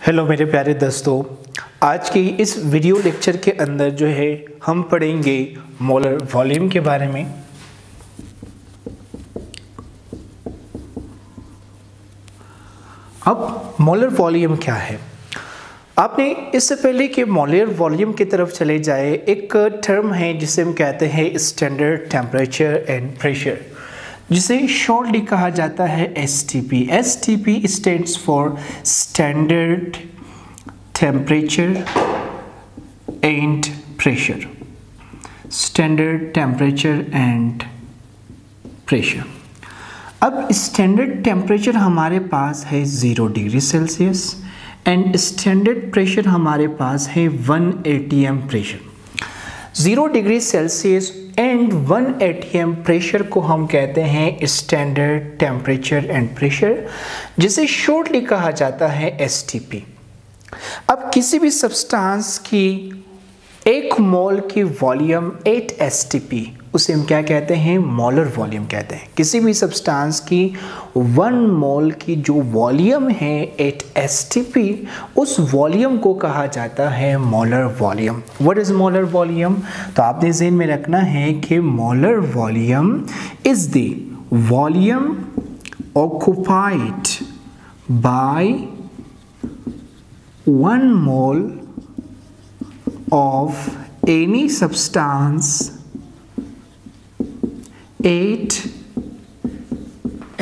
Hello मेरे प्यारे दोस्तों, आज की इस वीडियो लेक्चर के अंदर जो है हम पढ़ेंगे मोलर वॉल्यूम के बारे में। अब मोलर वॉल्यूम क्या है? आपने इससे पहले कि मोलर वॉल्यूम की तरफ चले जाए, एक टर्म है जिसे हम कहते हैं स्टैंडर्ड टेम्परेचर एंड प्रेशर, जिसे शॉर्टली कहा जाता है STP। STP stands for standard temperature and pressure. Standard temperature and pressure. अब स्टैंडर्ड टेम्परेचर हमारे पास है 0 degree Celsius and standard pressure हमारे पास है 1 atm pressure. 0 degree Celsius and 1 atm pressure को हम कहते हैं स्टैंडर्ड टेम्परेचर एंड प्रेशर, जिसे शॉर्टली कहा जाता है STP। अब किसी भी सब्सटेंस की 1 मोल की वॉल्यूम 8 STP, उसे हम क्या कहते हैं? मोलर वॉल्यूम कहते हैं। किसी भी सब्सटेंस की 1 मोल की जो वॉल्यूम है 8 STP, उस वॉल्यूम को कहा जाता है molar volume. What is molar volume? तो आपने ज़हन में रखना है कि molar volume is the volume occupied by 1 mole of any substance 8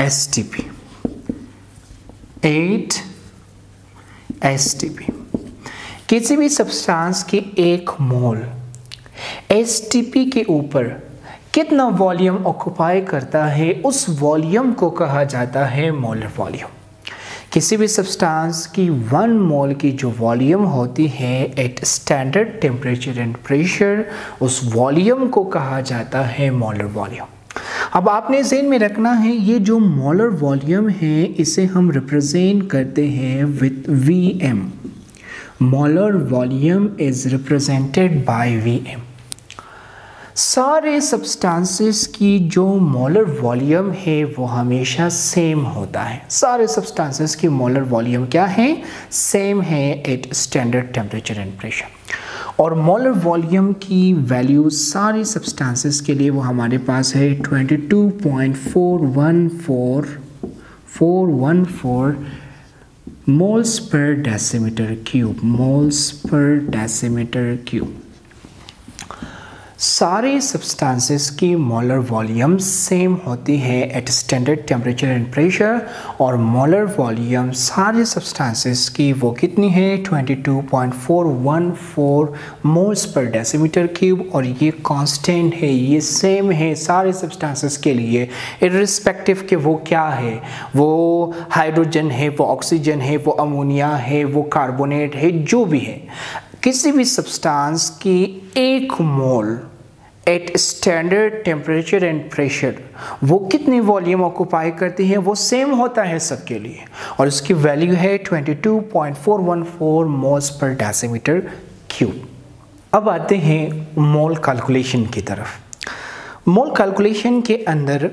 STP। 8 STP। किसी भी सब्सटेंस की 1 मोल STP के ऊपर कितना वॉल्यूम ऑक्युपाई करता है, उस वॉल्यूम को कहा जाता है मोलर वॉल्यूम। किसी भी सब्सटेंस की 1 मोल की जो वॉल्यूम होती है at standard temperature and pressure, उस वॉल्यूम को कहा जाता है मोलर वॉल्यूम। अब आपने ज़हन में रखना है, ये जो मोलर वॉल्यूम है इसे हम रिप्रेजेंट करते हैं with Vm। Molar volume is represented by Vm। सारे सब्सटेंसेस की जो मोलर वॉल्यूम है वो हमेशा सेम होता है। सारे सब्सटेंसेस की मोलर वॉल्यूम क्या है? सेम है at standard temperature and pressure. और मोलर वॉल्यूम की वैल्यू सारी सब्सटेंसेस के लिए वो हमारे पास है 22.414 moles per decimetre cube. Moles per decimetre cube. सारे सब्सटेंसेस की मोलर वॉल्यूम सेम होती है at standard temperature and pressure, और मोलर वॉल्यूम सारे सब्सटेंसेस की वो कितनी है? 22.414 मोल्स पर डेसीमीटर क्यूब। और ये कांस्टेंट है, ये सेम है सारे सब्सटेंसेस के लिए, इर्रिस्पेक्टिव के वो क्या है, वो हाइड्रोजन है, वो ऑक्सीजन है, वो अमोनिया है, वो कार्बोनेट है, जो भी है। किसी भी सब्सटेंस की 1 mole at standard temperature and pressure वो कितनी वॉल्यूम ऑक्युपाई करती है, वो सेम होता है सबके लिए, और उसकी वैल्यू है 22.414 मोल्स पर डेसीमीटर क्यूब। अब आते हैं मोल कैलकुलेशन की तरफ। मोल कैलकुलेशन के अंदर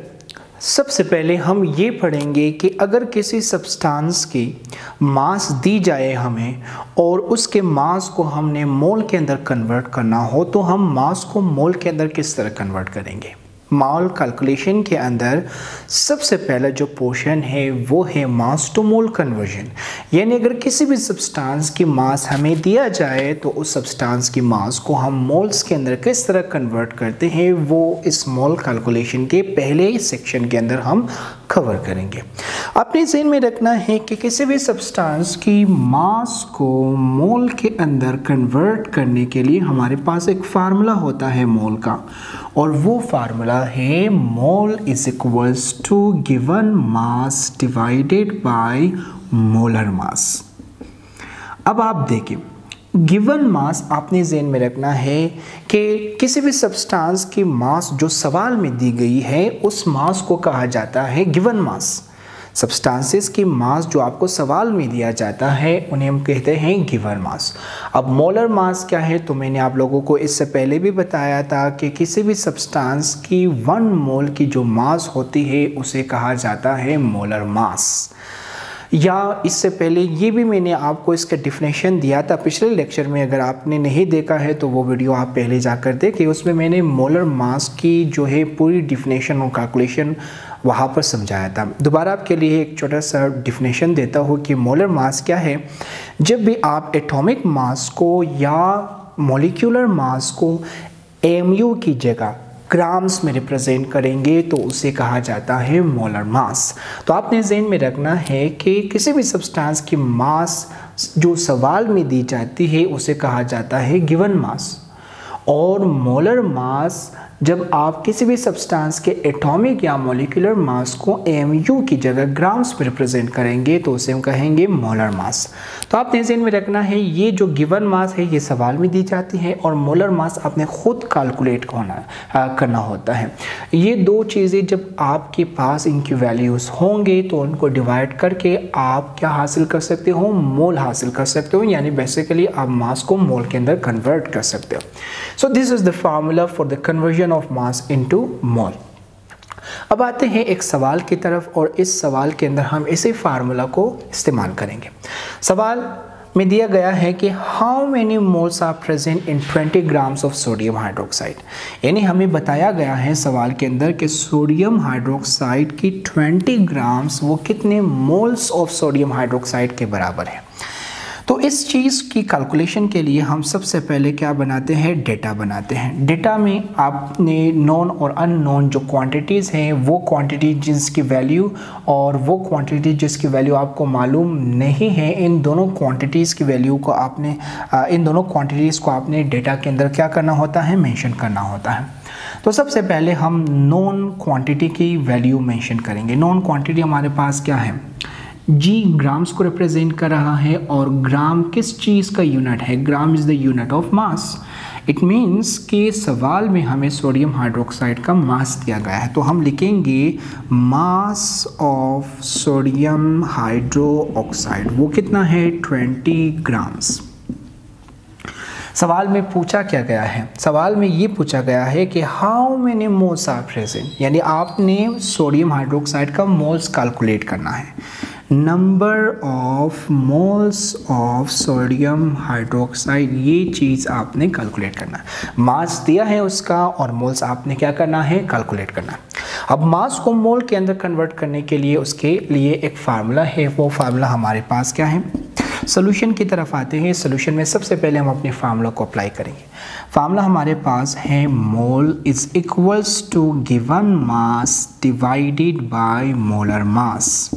सबसे पहले हम ये पढ़ेंगे कि अगर किसी सब्सटेंस की मास दी जाए हमें और उसके मास को हमने मोल के अंदर कन्वर्ट करना हो, तो हम मास को मोल के अंदर किस तरह कन्वर्ट करेंगे? मोल कैलकुलेशन के अंदर सबसे पहला जो पोर्शन है वो है मास टू मोल कन्वर्जन। यानी अगर किसी भी सब्सटेंस की मास हमें दिया जाए तो उस सब्सटेंस की मास को हम मोल्स के अंदर किस तरह कन्वर्ट करते हैं, वो इस मोल कैलकुलेशन के पहले सेक्शन के अंदर हम कवर करेंगे। अपने ज़हन में रखना है कि किसी भी सब्सटेंस की मास को मोल के अंदर कन्वर्ट करने के लिए हमारे पास एक फार्मूला होता है मोल का, और वो फार्मूला है mole is equals to given mass divided by molar mass. अब आप देखिए, गिवन मास आपने ज़हन में रखना है कि किसी भी सब्सटेंस की मास जो सवाल में दी गई है उस मास को कहा जाता है गिवन मास। सब्सटेंसेस की मास जो आपको सवाल में दिया जाता है उन्हें हम कहते हैं गिवन मास। अब मोलर मास क्या है? तो मैंने आप लोगों को इससे पहले भी बताया था कि किसी भी सब्सटेंस की 1 मोल की जो मास होती है उसे कहा जाता है मोलर मास। या इससे पहले ये भी मैंने आपको इसका डिफिनेशन दिया था पिछले लेक्चर में। अगर आपने नहीं देखा है तो वो वीडियो आप पहले जाकर देखें, उसमें मैंने मोलर मास की जो है पूरी डिफिनेशन और कैलकुलेशन वहाँ पर समझाया था। दोबारा आपके लिए एक छोटा सा डिफिनेशन देता हूँ कि मोलर मास क्या है। जब भी आप एटॉमिक मास को या मॉलिक्यूलर मास को एमयू की जगह ग्राम्स में रिप्रेजेंट करेंगे तो उसे कहा जाता है मोलर मास। तो आपने ज़हन में रखना है कि किसी भी सब्सटेंस की मास जो सवाल में दी जाती है उसे कहा जाता है गिवन मास, और मोलर मास जब आप किसी भी सब्सटेंस के एटॉमिक या मॉलिक्यूलर मास को एमयू की जगह ग्राम्स में रिप्रेजेंट करेंगे तो उसे हम कहेंगे मोलर मास। तो आपने ज़हन में रखना है ये जो गिवन मास है ये सवाल में दी जाती है, और मोलर मास आपने खुद कैलकुलेट करना होता है। ये दो चीज़ें जब आपके पास इनकी वैल्यूज़ होंगे तो उनको डिवाइड करके आप क्या हासिल कर सकते हो, मोल हासिल कर सकते हो, यानी बेसिकली आप मास को मोल के अंदर कन्वर्ट कर सकते हो। So this is the formula for the conversion of mass into मोल। अब आते हैं एक सवाल की तरफ, और इस सवाल के अंदर हम इसी फार्मूला को इस्तेमाल करेंगे। सवाल में दिया गया है कि how many moles are present in 20 grams of sodium hydroxide, यानी हमें बताया गया है सवाल के अंदर कि सोडियम हाइड्रोक्साइड की 20 ग्राम्स वो कितने मोल्स ऑफ सोडियम हाइड्रोक्साइड के बराबर है। तो इस चीज़ की कैलकुलेशन के लिए हम सबसे पहले क्या बनाते हैं, डेटा बनाते हैं। डेटा में आपने नॉन और अननोन जो क्वांटिटीज़ हैं वो क्वांटिटी जिसकी वैल्यू और वो क्वांटिटी जिसकी वैल्यू आपको मालूम नहीं है, इन दोनों क्वांटिटीज़ की वैल्यू को आपने इन दोनों क्वांटिटीज़ को आपने डेटा के अंदर क्या करना होता है, मेंशन करना होता है। तो सबसे पहले हम नॉन क्वांटिटी की वैल्यू मेंशन करेंगे। नॉन क्वांटिटी हमारे पास क्या है, जी ग्राम्स को रिप्रेजेंट कर रहा है, और ग्राम किस चीज़ का यूनिट है, gram is the unit of mass. It means कि सवाल में हमें सोडियम हाइड्रोक्साइड का मास दिया गया है, तो हम लिखेंगे मास ऑफ सोडियम हाइड्रोक्साइड, वो कितना है 20 ग्राम्स। सवाल में पूछा क्या गया है, सवाल में ये पूछा गया है कि how many moles are present, यानी आपने सोडियम हाइड्रोक्साइड का मोल्स कैलकुलेट करना है। Number of moles of sodium hydroxide, ये चीज़ आपने कैलकुलेट करना है। मास दिया है उसका और मोल्स आपने क्या करना है, कैलकुलेट करना है। अब मास को मोल के अंदर कन्वर्ट करने के लिए उसके लिए एक फार्मूला है, वो फार्मूला हमारे पास क्या है। सोल्यूशन की तरफ आते हैं। सोल्यूशन में सबसे पहले हम अपने फार्मूला को अप्लाई करेंगे। फार्मूला हमारे पास है mole is equals to given mass divided by molar mass.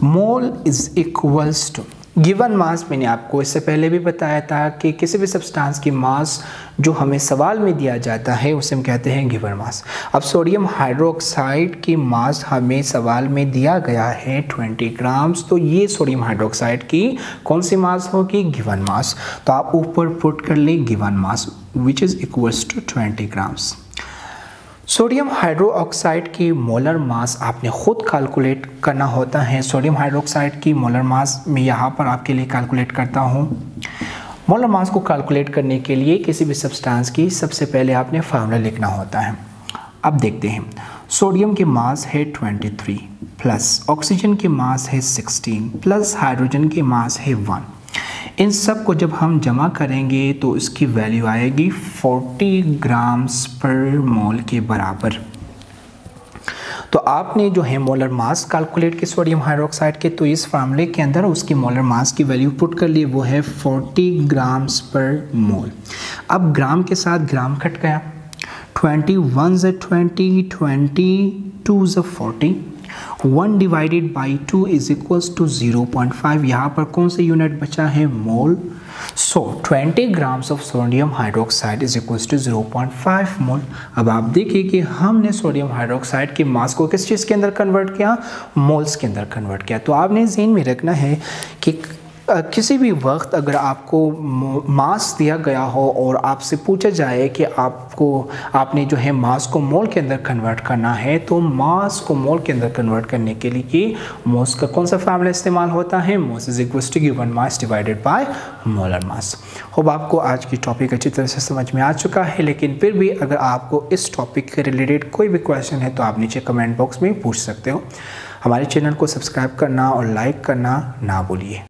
Mole is equals to given mass, मैंने आपको इससे पहले भी बताया था कि किसी भी सब्सटेंस की मास जो हमें सवाल में दिया जाता है उसे हम कहते हैं गिवन मास। अब सोडियम हाइड्रोक्साइड की मास हमें सवाल में दिया गया है 20 ग्राम्स, तो ये सोडियम हाइड्रोक्साइड की कौन सी मास होगी, गिवन मास। तो आप ऊपर पुट कर ले given mass which is equals to 20 grams. Sodium hydroxide की मोलर मास आपने खुद कैलकुलेट करना होता है। सोडियम हाइड्रोक्साइड की मोलर मास मैं यहाँ पर आपके लिए कैलकुलेट करता हूँ। मोलर मास को कैलकुलेट करने के लिए किसी भी सब्सटेंस की सबसे पहले आपने फार्मूला लिखना होता है। अब देखते हैं, सोडियम की मास है 23 प्लस ऑक्सीजन की मास है 16 प्लस हाइड्रोजन की मास है 1। इन सब को जब हम जमा करेंगे तो इसकी वैल्यू आएगी 40 ग्राम्स पर मोल के बराबर। तो आपने जो है मोलर मास कैलकुलेट की सोडियम हाइड्रोक्साइड के, तो इस फार्मूले के अंदर उसकी मोलर मास की वैल्यू पुट कर ली, वो है 40 ग्राम्स पर मोल। अब ग्राम के साथ ग्राम कट गया, 21 से 20, 22 से 40, 1 divided by 2 is equals to 0.5। यहाँ पर कौन सा यूनिट बचा है, mole. So 20 grams of sodium hydroxide is equals to 0.5 mole. अब आप देखिए कि हमने सोडियम हाइड्रोक्साइड की मास को किस चीज़ के अंदर कन्वर्ट किया, मोल्स के अंदर कन्वर्ट किया। तो आपने ज़हन में रखना है कि किसी भी वक्त अगर आपको मास दिया गया हो और आपसे पूछा जाए कि आपने जो है मास को मोल के अंदर कन्वर्ट करना है, तो मास को मोल के अंदर कन्वर्ट करने के लिए मोस का कौन सा फार्मूला इस्तेमाल होता है? Mole is equal to given mass divided by molar mass. Hope आपको आज की टॉपिक अच्छी तरह से समझ में आ चुका है, लेकिन फिर भी अगर आपको इस टॉपिक के रिलेटेड कोई भी क्वेश्चन है तो आप नीचे कमेंट बॉक्स में पूछ सकते हो। हमारे चैनल को सब्सक्राइब करना और लाइक करना ना भूलिए।